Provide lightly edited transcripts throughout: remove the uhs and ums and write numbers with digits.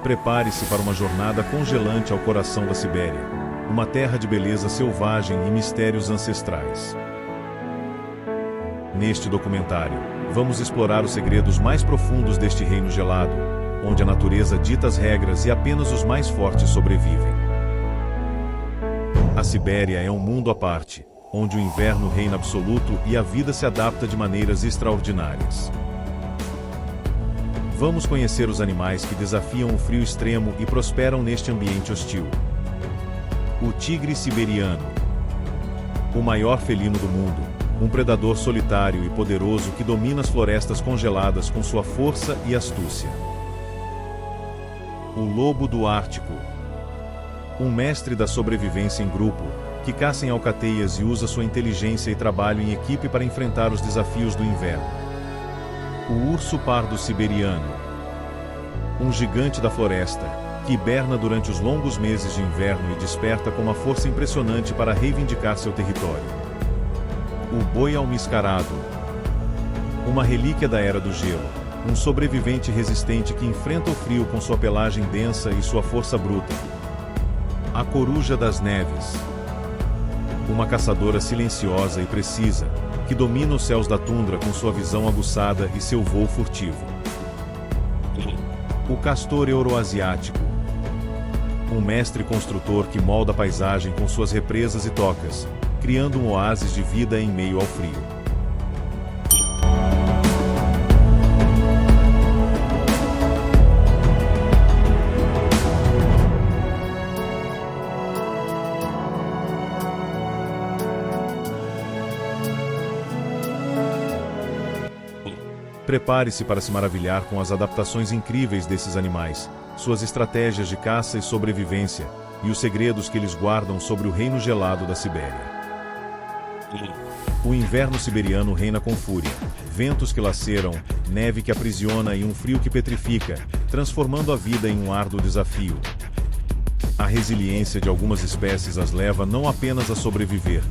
Prepare-se para uma jornada congelante ao coração da Sibéria, uma terra de beleza selvagem e mistérios ancestrais. Neste documentário, vamos explorar os segredos mais profundos deste reino gelado, onde a natureza dita as regras e apenas os mais fortes sobrevivem. A Sibéria é um mundo à parte, onde o inverno reina absoluto e a vida se adapta de maneiras extraordinárias. Vamos conhecer os animais que desafiam o frio extremo e prosperam neste ambiente hostil. O tigre siberiano. O maior felino do mundo, um predador solitário e poderoso que domina as florestas congeladas com sua força e astúcia. O lobo do Ártico. Um mestre da sobrevivência em grupo, que caça em alcateias e usa sua inteligência e trabalho em equipe para enfrentar os desafios do inverno. O urso pardo siberiano. Um gigante da floresta, que hiberna durante os longos meses de inverno e desperta com uma força impressionante para reivindicar seu território. O boi almiscarado. Uma relíquia da Era do Gelo, um sobrevivente resistente que enfrenta o frio com sua pelagem densa e sua força bruta. A coruja das neves. Uma caçadora silenciosa e precisa, que domina os céus da tundra com sua visão aguçada e seu voo furtivo. O castor euroasiático. Um mestre construtor que molda a paisagem com suas represas e tocas, criando um oásis de vida em meio ao frio. Prepare-se para se maravilhar com as adaptações incríveis desses animais, suas estratégias de caça e sobrevivência, e os segredos que eles guardam sobre o reino gelado da Sibéria. O inverno siberiano reina com fúria, ventos que laceram, neve que aprisiona e um frio que petrifica, transformando a vida em um árduo desafio. A resiliência de algumas espécies as leva não apenas a sobreviver,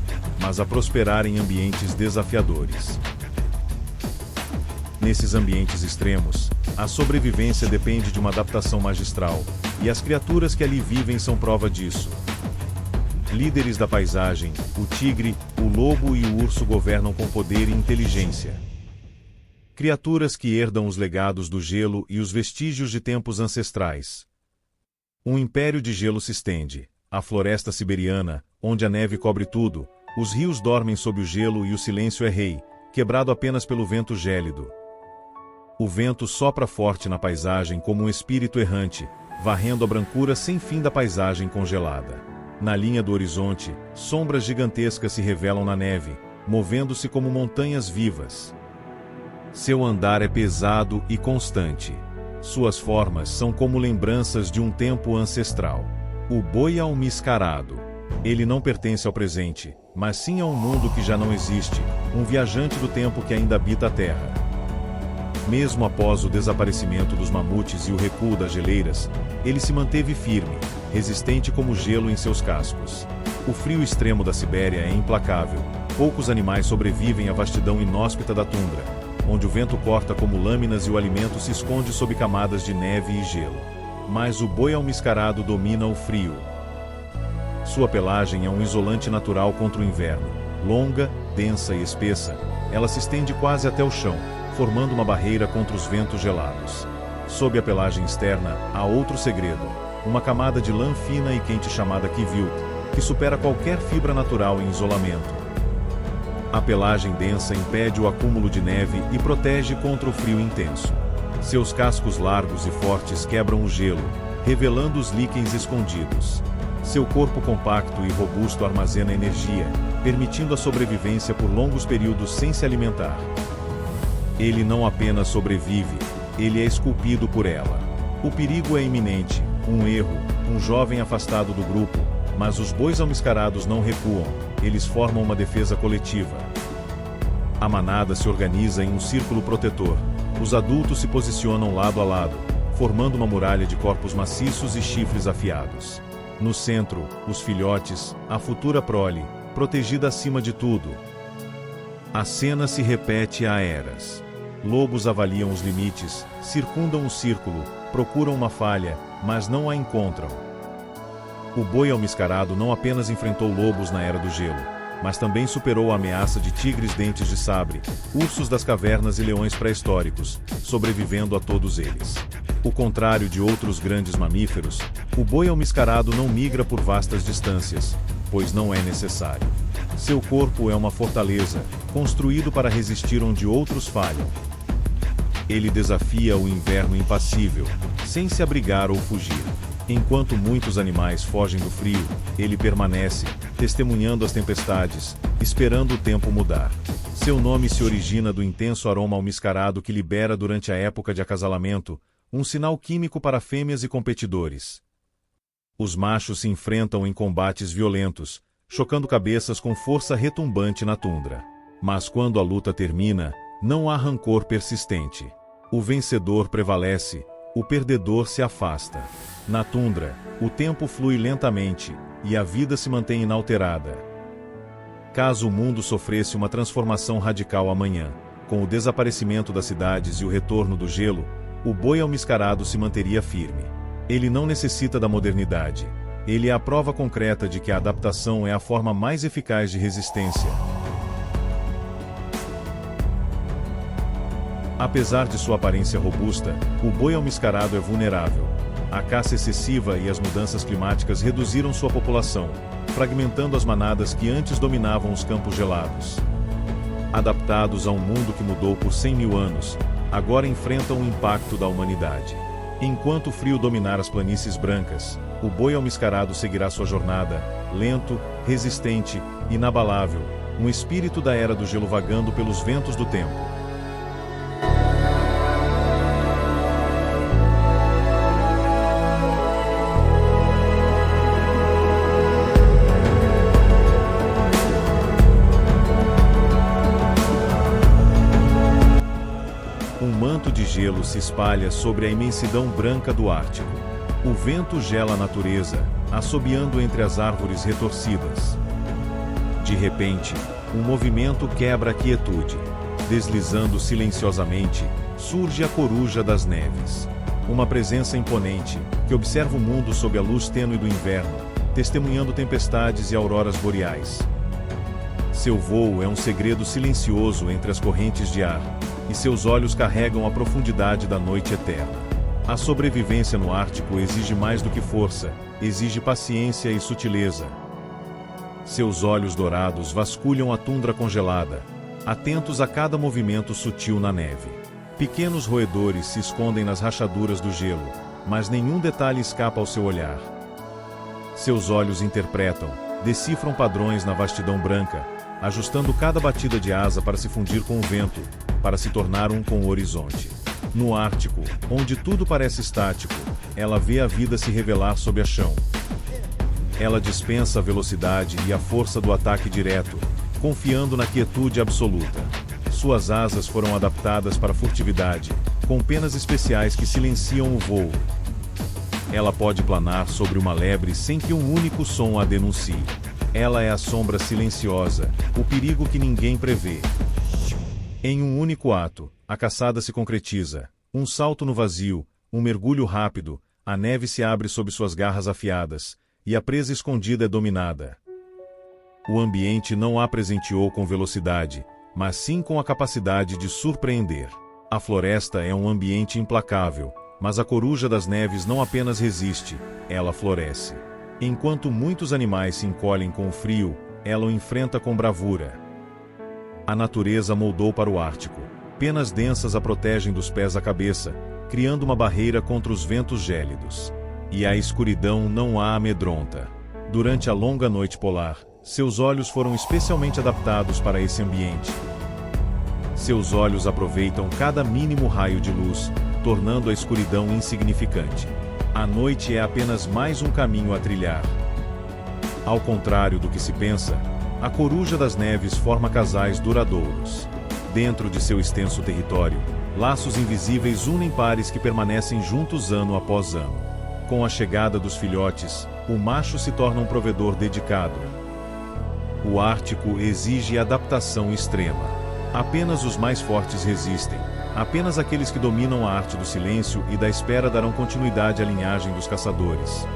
mas a prosperar em ambientes desafiadores. Nesses ambientes extremos, a sobrevivência depende de uma adaptação magistral, e as criaturas que ali vivem são prova disso. Líderes da paisagem, o tigre, o lobo e o urso governam com poder e inteligência. Criaturas que herdam os legados do gelo e os vestígios de tempos ancestrais. Um império de gelo se estende, a floresta siberiana, onde a neve cobre tudo, os rios dormem sob o gelo e o silêncio é rei, quebrado apenas pelo vento gélido. O vento sopra forte na paisagem como um espírito errante, varrendo a brancura sem fim da paisagem congelada. Na linha do horizonte, sombras gigantescas se revelam na neve, movendo-se como montanhas vivas. Seu andar é pesado e constante. Suas formas são como lembranças de um tempo ancestral. O boi almiscarado. Ele não pertence ao presente, mas sim a um mundo que já não existe, um viajante do tempo que ainda habita a Terra. Mesmo após o desaparecimento dos mamutes e o recuo das geleiras, ele se manteve firme, resistente como gelo em seus cascos. O frio extremo da Sibéria é implacável. Poucos animais sobrevivem à vastidão inóspita da tundra, onde o vento corta como lâminas e o alimento se esconde sob camadas de neve e gelo. Mas o boi almiscarado domina o frio. Sua pelagem é um isolante natural contra o inverno. Longa, densa e espessa, ela se estende quase até o chão, formando uma barreira contra os ventos gelados. Sob a pelagem externa, há outro segredo, uma camada de lã fina e quente chamada kivilt, que supera qualquer fibra natural em isolamento. A pelagem densa impede o acúmulo de neve e protege contra o frio intenso. Seus cascos largos e fortes quebram o gelo, revelando os líquens escondidos. Seu corpo compacto e robusto armazena energia, permitindo a sobrevivência por longos períodos sem se alimentar. Ele não apenas sobrevive, ele é esculpido por ela. O perigo é iminente, um erro, um jovem afastado do grupo, mas os bois almiscarados não recuam, eles formam uma defesa coletiva. A manada se organiza em um círculo protetor, os adultos se posicionam lado a lado, formando uma muralha de corpos maciços e chifres afiados. No centro, os filhotes, a futura prole, protegida acima de tudo. A cena se repete há eras. Lobos avaliam os limites, circundam um círculo, procuram uma falha, mas não a encontram. O boi almiscarado não apenas enfrentou lobos na Era do Gelo, mas também superou a ameaça de tigres dentes de sabre, ursos das cavernas e leões pré-históricos, sobrevivendo a todos eles. Ao contrário de outros grandes mamíferos, o boi almiscarado não migra por vastas distâncias, pois não é necessário. Seu corpo é uma fortaleza, construído para resistir onde outros falham. Ele desafia o inverno impassível, sem se abrigar ou fugir. Enquanto muitos animais fogem do frio, ele permanece, testemunhando as tempestades, esperando o tempo mudar. Seu nome se origina do intenso aroma almiscarado que libera durante a época de acasalamento, um sinal químico para fêmeas e competidores. Os machos se enfrentam em combates violentos, chocando cabeças com força retumbante na tundra. Mas quando a luta termina, não há rancor persistente. O vencedor prevalece, o perdedor se afasta. Na tundra, o tempo flui lentamente, e a vida se mantém inalterada. Caso o mundo sofresse uma transformação radical amanhã, com o desaparecimento das cidades e o retorno do gelo, o boi almiscarado se manteria firme. Ele não necessita da modernidade. Ele é a prova concreta de que a adaptação é a forma mais eficaz de resistência. Apesar de sua aparência robusta, o boi almiscarado é vulnerável. A caça excessiva e as mudanças climáticas reduziram sua população, fragmentando as manadas que antes dominavam os campos gelados. Adaptados a um mundo que mudou por 100 mil anos, agora enfrentam o impacto da humanidade. Enquanto o frio dominar as planícies brancas, o boi almiscarado seguirá sua jornada, lento, resistente, inabalável, um espírito da Era do Gelo vagando pelos ventos do tempo. Um manto de gelo se espalha sobre a imensidão branca do Ártico. O vento gela a natureza, assobiando entre as árvores retorcidas. De repente, um movimento quebra a quietude. Deslizando silenciosamente, surge a coruja das neves. Uma presença imponente, que observa o mundo sob a luz tênue do inverno, testemunhando tempestades e auroras boreais. Seu voo é um segredo silencioso entre as correntes de ar, e seus olhos carregam a profundidade da noite eterna. A sobrevivência no Ártico exige mais do que força, exige paciência e sutileza. Seus olhos dourados vasculham a tundra congelada, atentos a cada movimento sutil na neve. Pequenos roedores se escondem nas rachaduras do gelo, mas nenhum detalhe escapa ao seu olhar. Seus olhos interpretam, decifram padrões na vastidão branca, ajustando cada batida de asa para se fundir com o vento, para se tornar um com o horizonte. No Ártico, onde tudo parece estático, ela vê a vida se revelar sob a chão. Ela dispensa a velocidade e a força do ataque direto, confiando na quietude absoluta. Suas asas foram adaptadas para furtividade, com penas especiais que silenciam o voo. Ela pode planar sobre uma lebre sem que um único som a denuncie. Ela é a sombra silenciosa, o perigo que ninguém prevê. Em um único ato, a caçada se concretiza. Um salto no vazio, um mergulho rápido, a neve se abre sob suas garras afiadas, e a presa escondida é dominada. O ambiente não a presenteou com velocidade, mas sim com a capacidade de surpreender. A floresta é um ambiente implacável, mas a coruja das neves não apenas resiste, ela floresce. Enquanto muitos animais se encolhem com o frio, ela o enfrenta com bravura. A natureza moldou para o Ártico. Penas densas a protegem dos pés à cabeça, criando uma barreira contra os ventos gélidos. E a escuridão não a amedronta. Durante a longa noite polar, seus olhos foram especialmente adaptados para esse ambiente. Seus olhos aproveitam cada mínimo raio de luz, tornando a escuridão insignificante. A noite é apenas mais um caminho a trilhar. Ao contrário do que se pensa, a coruja das neves forma casais duradouros. Dentro de seu extenso território, laços invisíveis unem pares que permanecem juntos ano após ano. Com a chegada dos filhotes, o macho se torna um provedor dedicado. O Ártico exige adaptação extrema. Apenas os mais fortes resistem. Apenas aqueles que dominam a arte do silêncio e da espera darão continuidade à linhagem dos caçadores.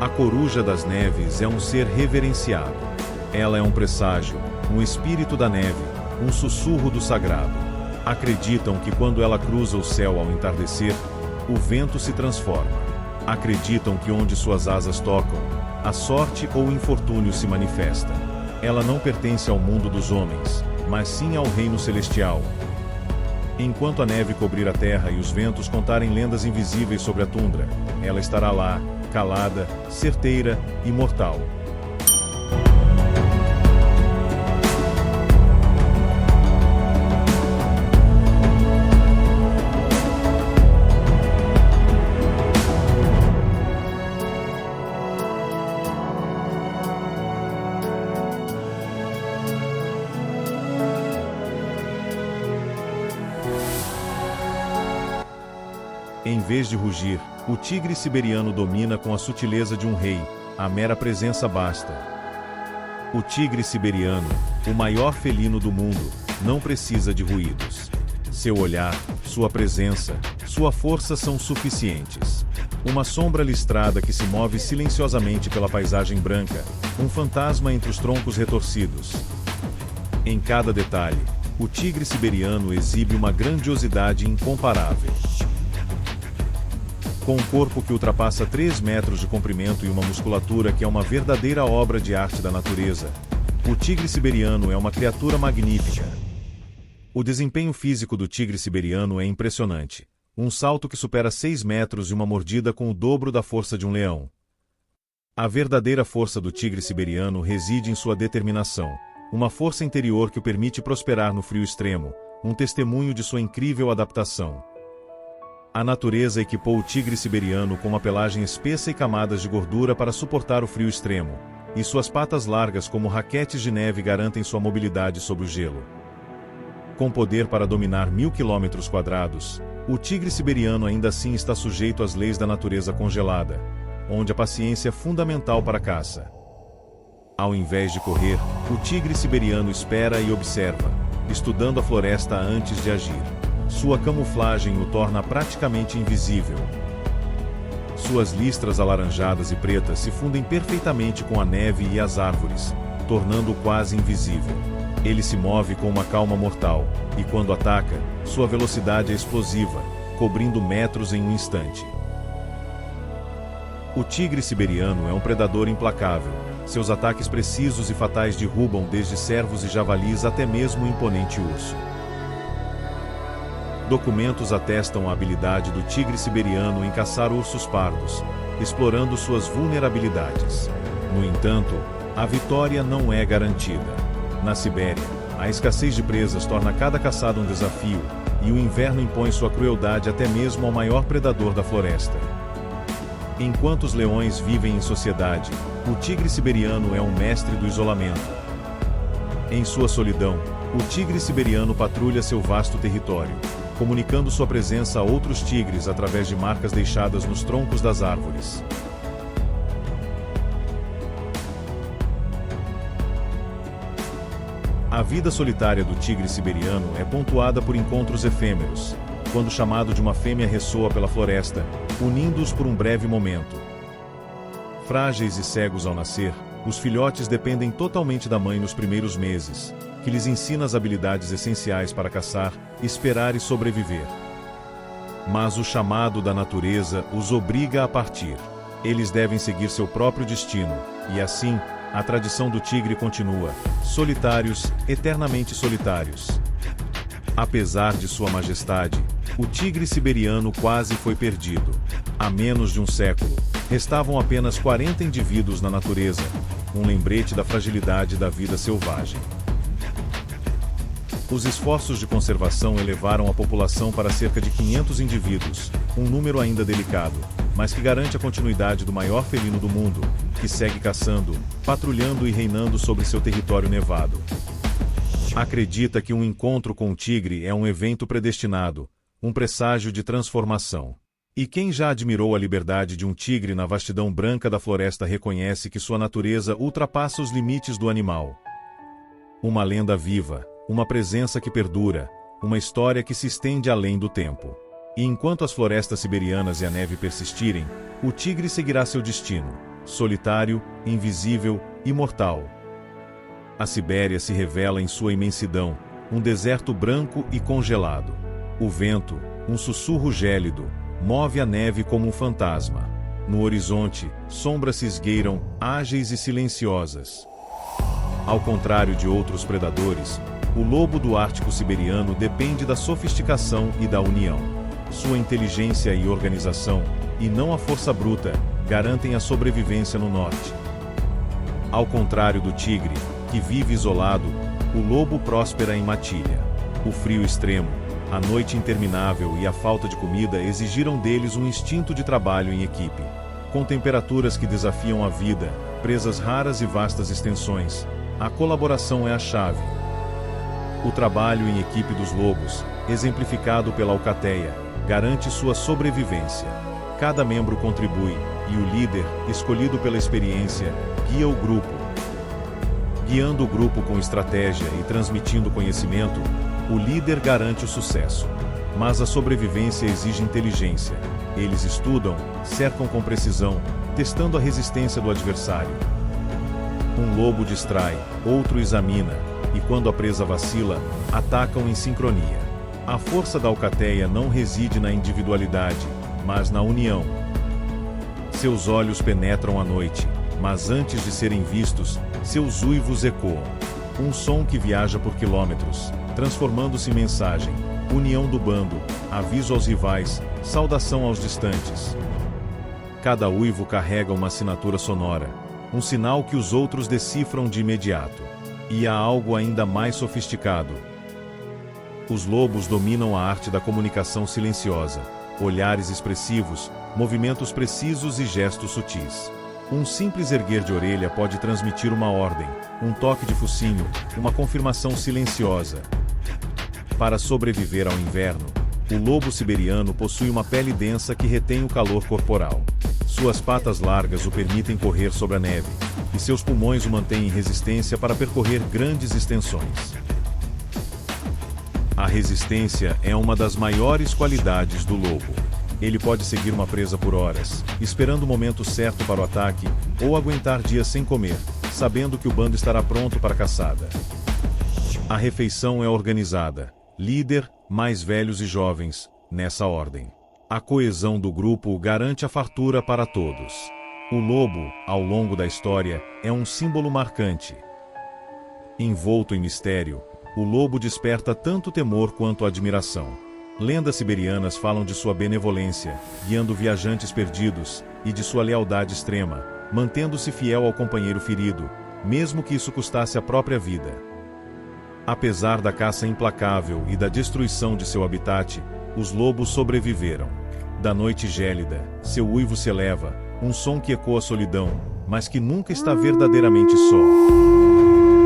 A coruja das neves é um ser reverenciado. Ela é um presságio, um espírito da neve, um sussurro do sagrado. Acreditam que quando ela cruza o céu ao entardecer, o vento se transforma. Acreditam que onde suas asas tocam, a sorte ou o infortúnio se manifesta. Ela não pertence ao mundo dos homens, mas sim ao reino celestial. Enquanto a neve cobrir a terra e os ventos contarem lendas invisíveis sobre a tundra, ela estará lá, calada, certeira, imortal. Em vez de rugir, o tigre siberiano domina com a sutileza de um rei, a mera presença basta. O tigre siberiano, o maior felino do mundo, não precisa de ruídos. Seu olhar, sua presença, sua força são suficientes. Uma sombra listrada que se move silenciosamente pela paisagem branca, um fantasma entre os troncos retorcidos. Em cada detalhe, o tigre siberiano exibe uma grandiosidade incomparável. Com um corpo que ultrapassa 3 metros de comprimento e uma musculatura que é uma verdadeira obra de arte da natureza, o tigre siberiano é uma criatura magnífica. O desempenho físico do tigre siberiano é impressionante. Um salto que supera 6 metros e uma mordida com o dobro da força de um leão. A verdadeira força do tigre siberiano reside em sua determinação, uma força interior que o permite prosperar no frio extremo, um testemunho de sua incrível adaptação. A natureza equipou o tigre siberiano com uma pelagem espessa e camadas de gordura para suportar o frio extremo, e suas patas largas como raquetes de neve garantem sua mobilidade sobre o gelo. Com poder para dominar 1000 km², o tigre siberiano ainda assim está sujeito às leis da natureza congelada, onde a paciência é fundamental para a caça. Ao invés de correr, o tigre siberiano espera e observa, estudando a floresta antes de agir. Sua camuflagem o torna praticamente invisível. Suas listras alaranjadas e pretas se fundem perfeitamente com a neve e as árvores, tornando-o quase invisível. Ele se move com uma calma mortal, e quando ataca, sua velocidade é explosiva, cobrindo metros em um instante. O tigre siberiano é um predador implacável. Seus ataques precisos e fatais derrubam desde cervos e javalis até mesmo o imponente urso. Documentos atestam a habilidade do tigre siberiano em caçar ursos pardos, explorando suas vulnerabilidades. No entanto, a vitória não é garantida. Na Sibéria, a escassez de presas torna cada caçada um desafio, e o inverno impõe sua crueldade até mesmo ao maior predador da floresta. Enquanto os leões vivem em sociedade, o tigre siberiano é um mestre do isolamento. Em sua solidão, o tigre siberiano patrulha seu vasto território, comunicando sua presença a outros tigres através de marcas deixadas nos troncos das árvores. A vida solitária do tigre siberiano é pontuada por encontros efêmeros, quando o chamado de uma fêmea ressoa pela floresta, unindo-os por um breve momento. Frágeis e cegos ao nascer, os filhotes dependem totalmente da mãe nos primeiros meses, que lhes ensina as habilidades essenciais para caçar, esperar e sobreviver. Mas o chamado da natureza os obriga a partir. Eles devem seguir seu próprio destino, e assim, a tradição do tigre continua, solitários, eternamente solitários. Apesar de sua majestade, o tigre siberiano quase foi perdido. Há menos de um século, restavam apenas 40 indivíduos na natureza, um lembrete da fragilidade da vida selvagem. Os esforços de conservação elevaram a população para cerca de 500 indivíduos, um número ainda delicado, mas que garante a continuidade do maior felino do mundo, que segue caçando, patrulhando e reinando sobre seu território nevado. Acredita que um encontro com o tigre é um evento predestinado, um presságio de transformação. E quem já admirou a liberdade de um tigre na vastidão branca da floresta reconhece que sua natureza ultrapassa os limites do animal. Uma lenda viva, uma presença que perdura, uma história que se estende além do tempo. E enquanto as florestas siberianas e a neve persistirem, o tigre seguirá seu destino, solitário, invisível, imortal. A Sibéria se revela em sua imensidão, um deserto branco e congelado. O vento, um sussurro gélido, move a neve como um fantasma. No horizonte, sombras se esgueiram, ágeis e silenciosas. Ao contrário de outros predadores, o lobo do Ártico siberiano depende da sofisticação e da união. Sua inteligência e organização, e não a força bruta, garantem a sobrevivência no norte. Ao contrário do tigre, que vive isolado, o lobo próspera em matilha. O frio extremo, a noite interminável e a falta de comida exigiram deles um instinto de trabalho em equipe. Com temperaturas que desafiam a vida, presas raras e vastas extensões, a colaboração é a chave. O trabalho em equipe dos lobos, exemplificado pela alcateia, garante sua sobrevivência. Cada membro contribui, e o líder, escolhido pela experiência, guia o grupo. Guiando o grupo com estratégia e transmitindo conhecimento, o líder garante o sucesso. Mas a sobrevivência exige inteligência. Eles estudam, cercam com precisão, testando a resistência do adversário. Um lobo distrai, outro examina, e quando a presa vacila, atacam em sincronia. A força da alcateia não reside na individualidade, mas na união. Seus olhos penetram a noite, mas antes de serem vistos, seus uivos ecoam. Um som que viaja por quilômetros, transformando-se em mensagem, união do bando, aviso aos rivais, saudação aos distantes. Cada uivo carrega uma assinatura sonora, um sinal que os outros decifram de imediato. E há algo ainda mais sofisticado. Os lobos dominam a arte da comunicação silenciosa, olhares expressivos, movimentos precisos e gestos sutis. Um simples erguer de orelha pode transmitir uma ordem, um toque de focinho, uma confirmação silenciosa. Para sobreviver ao inverno, o lobo siberiano possui uma pele densa que retém o calor corporal. Suas patas largas o permitem correr sobre a neve, e seus pulmões o mantêm em resistência para percorrer grandes extensões. A resistência é uma das maiores qualidades do lobo. Ele pode seguir uma presa por horas, esperando o momento certo para o ataque, ou aguentar dias sem comer, sabendo que o bando estará pronto para a caçada. A refeição é organizada, líder, mais velhos e jovens, nessa ordem. A coesão do grupo garante a fartura para todos. O lobo, ao longo da história, é um símbolo marcante. Envolto em mistério, o lobo desperta tanto temor quanto admiração. Lendas siberianas falam de sua benevolência, guiando viajantes perdidos, e de sua lealdade extrema, mantendo-se fiel ao companheiro ferido, mesmo que isso custasse a própria vida. Apesar da caça implacável e da destruição de seu habitat, os lobos sobreviveram. Da noite gélida, seu uivo se eleva, um som que ecoa a solidão, mas que nunca está verdadeiramente só.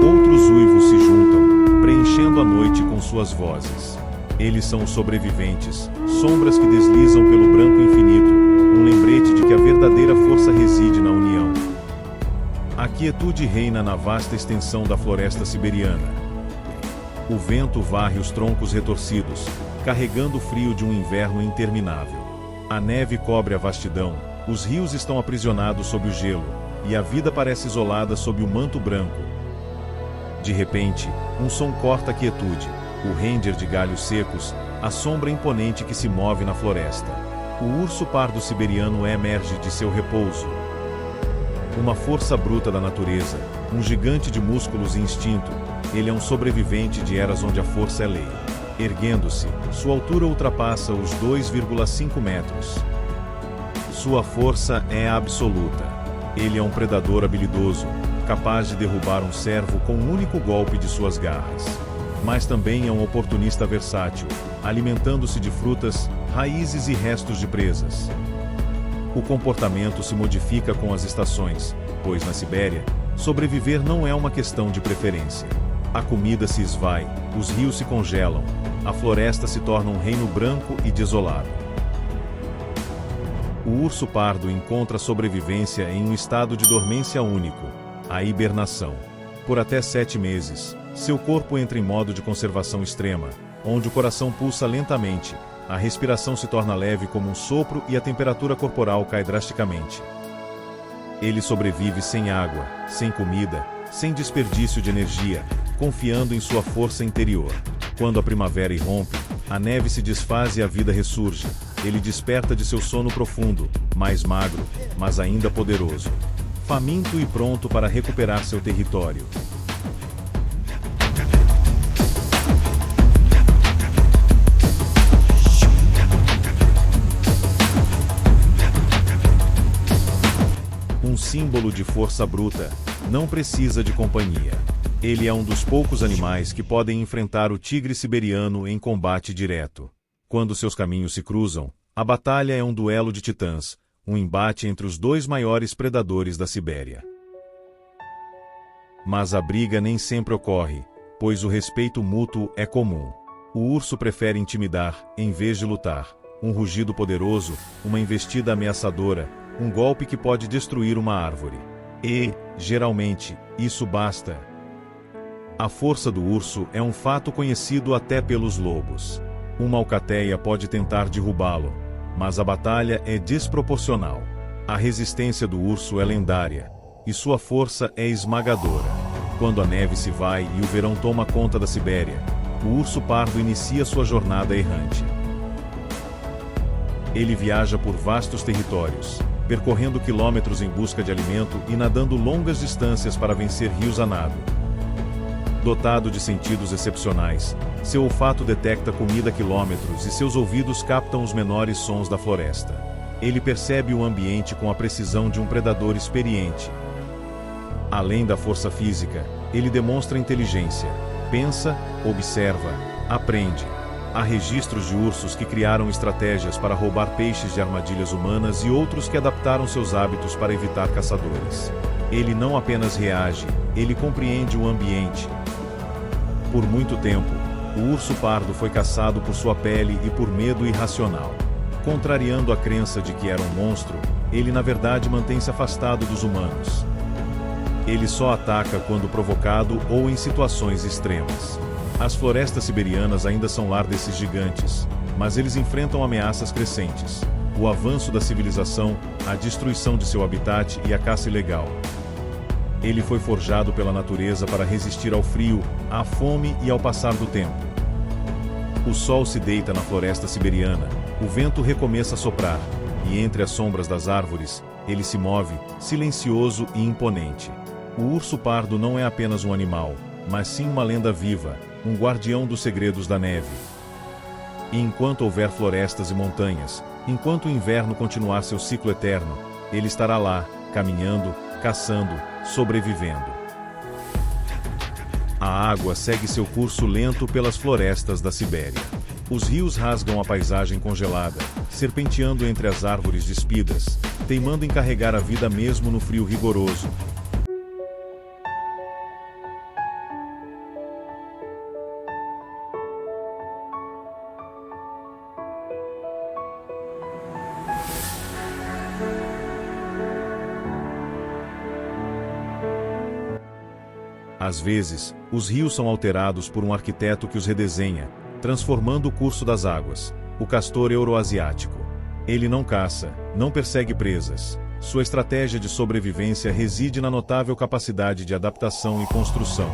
Outros uivos se juntam, preenchendo a noite com suas vozes. Eles são os sobreviventes, sombras que deslizam pelo branco infinito, um lembrete de que a verdadeira força reside na união. A quietude reina na vasta extensão da floresta siberiana. O vento varre os troncos retorcidos, carregando o frio de um inverno interminável. A neve cobre a vastidão, os rios estão aprisionados sob o gelo, e a vida parece isolada sob o manto branco. De repente, um som corta a quietude, o render de galhos secos, a sombra imponente que se move na floresta. O urso pardo siberiano emerge de seu repouso. Uma força bruta da natureza, um gigante de músculos e instinto, ele é um sobrevivente de eras onde a força é lei. Erguendo-se, sua altura ultrapassa os 2,5 metros. Sua força é absoluta. Ele é um predador habilidoso, capaz de derrubar um cervo com um único golpe de suas garras. Mas também é um oportunista versátil, alimentando-se de frutas, raízes e restos de presas. O comportamento se modifica com as estações, pois na Sibéria, sobreviver não é uma questão de preferência. A comida se esvai, os rios se congelam, a floresta se torna um reino branco e desolado. O urso pardo encontra sobrevivência em um estado de dormência único, a hibernação. Por até 7 meses, seu corpo entra em modo de conservação extrema, onde o coração pulsa lentamente, a respiração se torna leve como um sopro e a temperatura corporal cai drasticamente. Ele sobrevive sem água, sem comida, sem desperdício de energia, confiando em sua força interior. Quando a primavera irrompe, a neve se desfaz e a vida ressurge. Ele desperta de seu sono profundo, mais magro, mas ainda poderoso, faminto e pronto para recuperar seu território. Um símbolo de força bruta, não precisa de companhia. Ele é um dos poucos animais que podem enfrentar o tigre siberiano em combate direto. Quando seus caminhos se cruzam, a batalha é um duelo de titãs, um embate entre os dois maiores predadores da Sibéria. Mas a briga nem sempre ocorre, pois o respeito mútuo é comum. O urso prefere intimidar, em vez de lutar. Um rugido poderoso, uma investida ameaçadora, um golpe que pode destruir uma árvore. E, geralmente, isso basta. A força do urso é um fato conhecido até pelos lobos. Uma alcateia pode tentar derrubá-lo, mas a batalha é desproporcional. A resistência do urso é lendária, e sua força é esmagadora. Quando a neve se vai e o verão toma conta da Sibéria, o urso pardo inicia sua jornada errante. Ele viaja por vastos territórios, percorrendo quilômetros em busca de alimento e nadando longas distâncias para vencer rios a nado. Dotado de sentidos excepcionais, seu olfato detecta comida a quilômetros e seus ouvidos captam os menores sons da floresta. Ele percebe o ambiente com a precisão de um predador experiente. Além da força física, ele demonstra inteligência. Pensa, observa, aprende. Há registros de ursos que criaram estratégias para roubar peixes de armadilhas humanas e outros que adaptaram seus hábitos para evitar caçadores. Ele não apenas reage, ele compreende o ambiente. Por muito tempo, o urso pardo foi caçado por sua pele e por medo irracional. Contrariando a crença de que era um monstro, ele na verdade mantém-se afastado dos humanos. Ele só ataca quando provocado ou em situações extremas. As florestas siberianas ainda são lar desses gigantes, mas eles enfrentam ameaças crescentes: o avanço da civilização, a destruição de seu habitat e a caça ilegal. Ele foi forjado pela natureza para resistir ao frio, à fome e ao passar do tempo. O sol se deita na floresta siberiana, o vento recomeça a soprar, e entre as sombras das árvores, ele se move, silencioso e imponente. O urso pardo não é apenas um animal, mas sim uma lenda viva, um guardião dos segredos da neve. E enquanto houver florestas e montanhas, enquanto o inverno continuar seu ciclo eterno, ele estará lá, caminhando, caçando, sobrevivendo. A água segue seu curso lento pelas florestas da Sibéria. Os rios rasgam a paisagem congelada, serpenteando entre as árvores despidas, teimando em carregar a vida mesmo no frio rigoroso. Às vezes, os rios são alterados por um arquiteto que os redesenha, transformando o curso das águas. O castor euroasiático. Ele não caça, não persegue presas. Sua estratégia de sobrevivência reside na notável capacidade de adaptação e construção.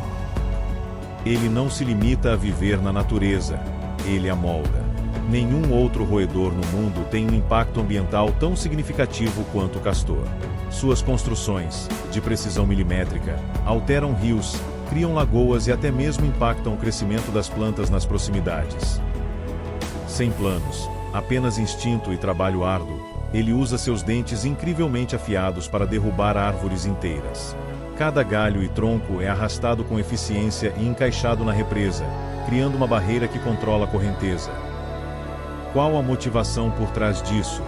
Ele não se limita a viver na natureza, ele a molda. Nenhum outro roedor no mundo tem um impacto ambiental tão significativo quanto o castor. Suas construções, de precisão milimétrica, alteram rios, criam lagoas e até mesmo impactam o crescimento das plantas nas proximidades. Sem planos, apenas instinto e trabalho árduo, ele usa seus dentes incrivelmente afiados para derrubar árvores inteiras. Cada galho e tronco é arrastado com eficiência e encaixado na represa, criando uma barreira que controla a correnteza. Qual a motivação por trás disso?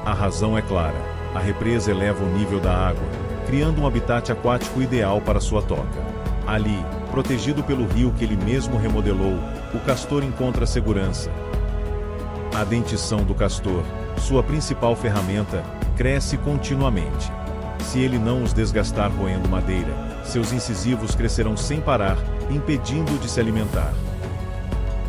A razão é clara. A represa eleva o nível da água, criando um habitat aquático ideal para sua toca. Ali, protegido pelo rio que ele mesmo remodelou, o castor encontra segurança. A dentição do castor, sua principal ferramenta, cresce continuamente. Se ele não os desgastar roendo madeira, seus incisivos crescerão sem parar, impedindo-o de se alimentar.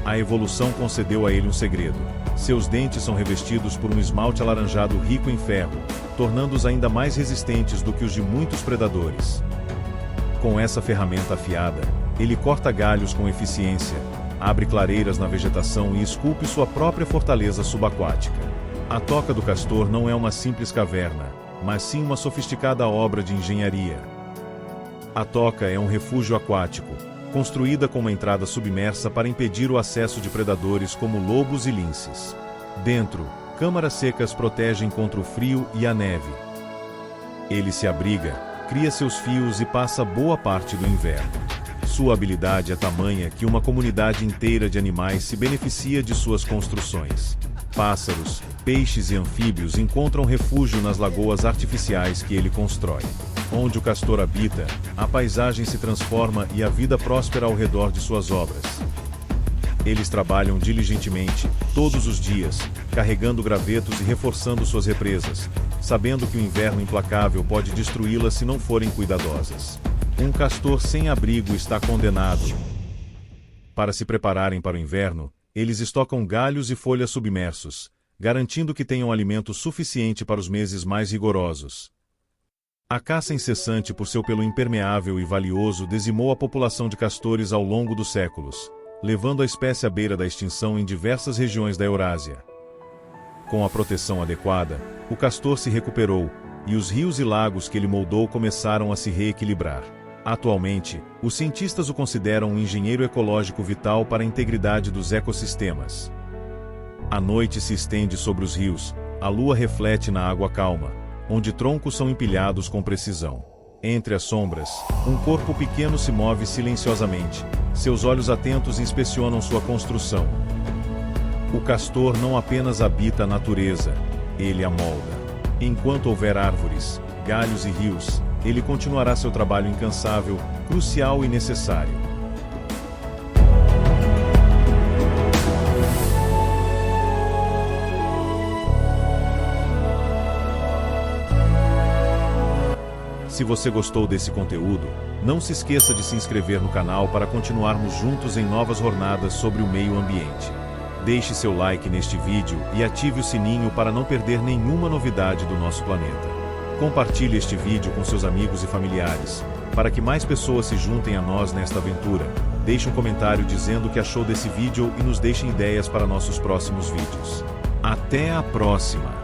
A evolução concedeu a ele um segredo. Seus dentes são revestidos por um esmalte alaranjado rico em ferro, tornando-os ainda mais resistentes do que os de muitos predadores. Com essa ferramenta afiada, ele corta galhos com eficiência, abre clareiras na vegetação e esculpe sua própria fortaleza subaquática. A toca do castor não é uma simples caverna, mas sim uma sofisticada obra de engenharia. A toca é um refúgio aquático, construída com uma entrada submersa para impedir o acesso de predadores como lobos e linces. Dentro, câmaras secas protegem contra o frio e a neve. Ele se abriga, cria seus fios e passa boa parte do inverno. Sua habilidade é tamanha que uma comunidade inteira de animais se beneficia de suas construções. Pássaros, peixes e anfíbios encontram refúgio nas lagoas artificiais que ele constrói. Onde o castor habita, a paisagem se transforma e a vida próspera ao redor de suas obras. Eles trabalham diligentemente, todos os dias, carregando gravetos e reforçando suas represas, sabendo que o inverno implacável pode destruí-las se não forem cuidadosas. Um castor sem abrigo está condenado. Para se prepararem para o inverno, eles estocam galhos e folhas submersos, garantindo que tenham alimento suficiente para os meses mais rigorosos. A caça incessante por seu pelo impermeável e valioso dizimou a população de castores ao longo dos séculos, levando a espécie à beira da extinção em diversas regiões da Eurásia. Com a proteção adequada, o castor se recuperou, e os rios e lagos que ele moldou começaram a se reequilibrar. Atualmente, os cientistas o consideram um engenheiro ecológico vital para a integridade dos ecossistemas. A noite se estende sobre os rios, a lua reflete na água calma, onde troncos são empilhados com precisão. Entre as sombras, um corpo pequeno se move silenciosamente, seus olhos atentos inspecionam sua construção. O castor não apenas habita a natureza, ele a molda. Enquanto houver árvores, galhos e rios, ele continuará seu trabalho incansável, crucial e necessário. Se você gostou desse conteúdo, não se esqueça de se inscrever no canal para continuarmos juntos em novas jornadas sobre o meio ambiente. Deixe seu like neste vídeo e ative o sininho para não perder nenhuma novidade do nosso planeta. Compartilhe este vídeo com seus amigos e familiares, para que mais pessoas se juntem a nós nesta aventura. Deixe um comentário dizendo o que achou desse vídeo e nos deixe ideias para nossos próximos vídeos. Até a próxima!